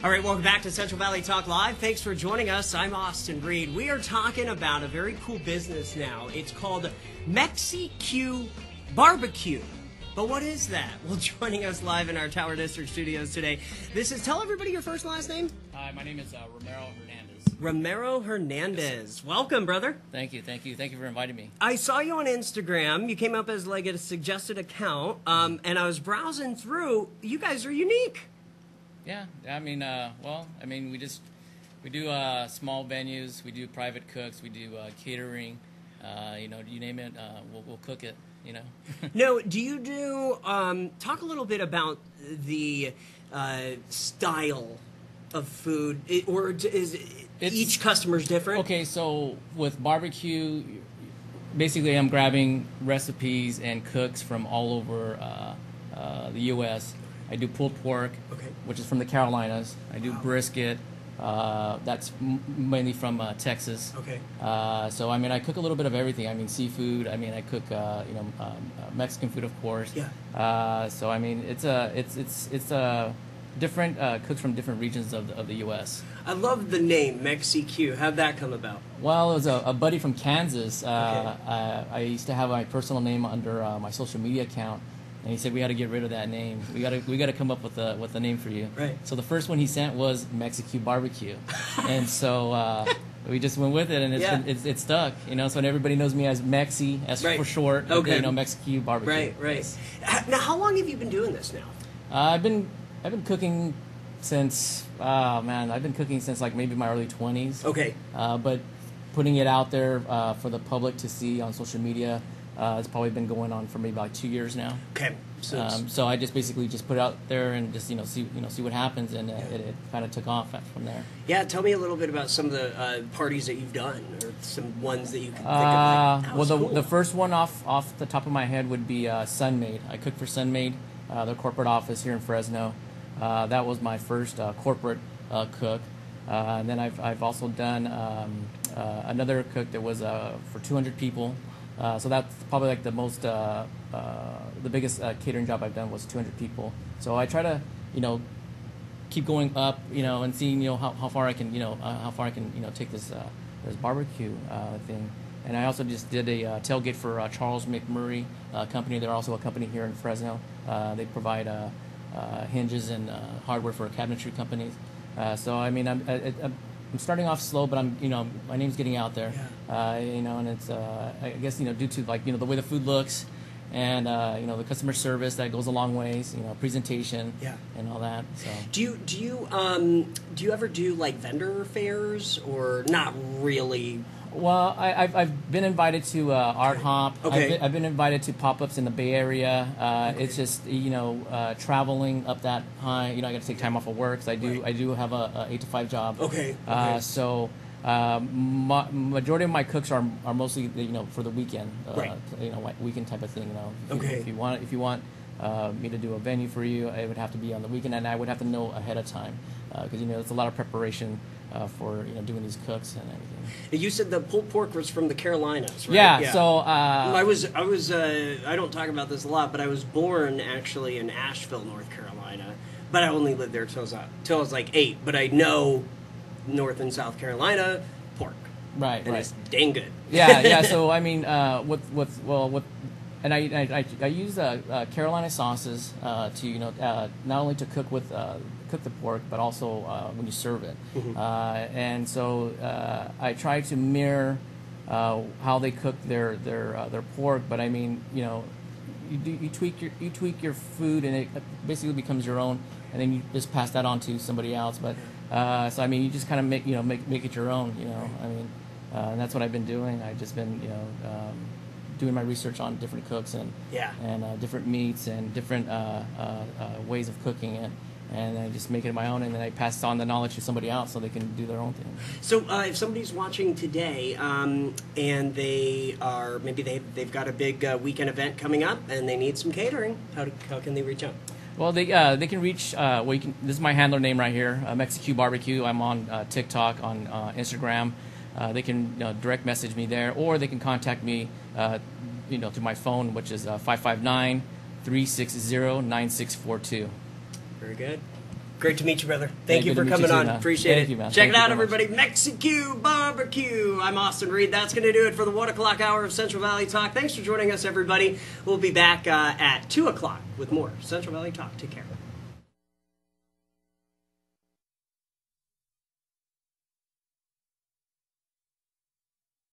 All right, welcome back to Central Valley Talk Live. Thanks for joining us. I'm Austin Reed. We are talking about a very cool business now. It's called Mexique Barbecue. But what is that? Well, joining us live in our Tower District studios today, tell everybody your first and last name. Hi, my name is Ramiro Hernandez. Ramiro Hernandez. Welcome, brother. Thank you for inviting me. I saw you on Instagram. You came up as like a suggested account, and I was browsing through. You guys are unique. Yeah, I mean, we do small venues, we do private cooks, we do catering, you name it, we'll cook it, No, do you do, talk a little bit about the style of food, or is each customer's different? Okay, so with barbecue, basically I'm grabbing recipes and cooks from all over the U.S. I do pulled pork, which is from the Carolinas. I do brisket. That's mainly from Texas. Okay. So I mean, I cook a little bit of everything. I mean, seafood. I mean, I cook Mexican food, of course. Yeah. So I mean, it's different cooks from different regions of the U.S. I love the name Mexique. How'd that come about? Well, it was a buddy from Kansas. I used to have my personal name under my social media account. And he said we got to get rid of that name. We got to come up with a name for you. Right. So the first one he sent was Mexique Barbecue, and so we just went with it, and it's stuck. So everybody knows me as Mexi, for short. Okay. Mexique Barbecue. Right. Yes. Now, how long have you been doing this now? I've been cooking since I've been cooking since like maybe my early 20s. Okay. But putting it out there for the public to see on social media. It's probably been going on for maybe about 2 years now. Okay. So I just basically put it out there and just see what happens, and it kind of took off from there. Yeah, tell me a little bit about some of the parties that you've done, or some ones that you can think of. Like, the first one off the top of my head would be Sunmade. I cooked for Sunmade, their corporate office here in Fresno. That was my first corporate cook. And then I've also done another cook that was for 200 people. So that's probably like the biggest catering job I've done was 200 people. So I try to, keep going up, and seeing, how far I can, take this barbecue thing. And I also just did a tailgate for Charles McMurray company. They're also a company here in Fresno. They provide hinges and hardware for cabinetry companies. So I mean, I'm starting off slow, but my name's getting out there. Yeah. And it's I guess due to the way the food looks, and the customer service that goes a long ways, presentation, and all that. So do you ever do like vendor fairs, or not really? Well, I've been invited to Art Hop. Okay. I've been invited to pop-ups in the Bay Area. It's just traveling up that high. I got to take time off of work. 'Cause I do have a 8 to 5 job. Okay. So majority of my cooks are mostly for the weekend. Weekend type of thing. If you want me to do a venue for you, it would have to be on the weekend, and I would have to know ahead of time because it's a lot of preparation for doing these cooks and everything. You said the pulled pork was from the Carolinas, right? Yeah. So I don't talk about this a lot, but I was born actually in Asheville, North Carolina, but I only lived there till I was like 8. But I know North and South Carolina pork, right? It's dang good. Yeah. So I mean, and I use Carolina sauces to not only to cook the pork, but also when you serve it. Mm-hmm. And so I try to mirror how they cook their pork. But I mean, you tweak your food, and it basically becomes your own, and then you just pass that on to somebody else. But so I mean, you just kind of make it your own. I mean, and that's what I've been doing. I've just been doing my research on different cooks and different meats and different ways of cooking it, and I just make it my own, and then I pass on the knowledge to somebody else so they can do their own thing. So if somebody's watching today and they've got a big weekend event coming up and they need some catering, how can they reach out? Well, they can reach. This is my handler name right here, Mexique Barbecue. I'm on TikTok, on Instagram. They can direct message me there, or they can contact me, to my phone, which is 559-360-9642. Very good. Great to meet you, brother. Hey, Thank you good for to meet coming you too, on. man. Appreciate Thank it. you, man. Check Thank it you out, very much. everybody. Mexican Barbecue. I'm Austin Reed. That's going to do it for the 1 o'clock hour of Central Valley Talk. Thanks for joining us, everybody. We'll be back at 2 o'clock with more Central Valley Talk. Take care.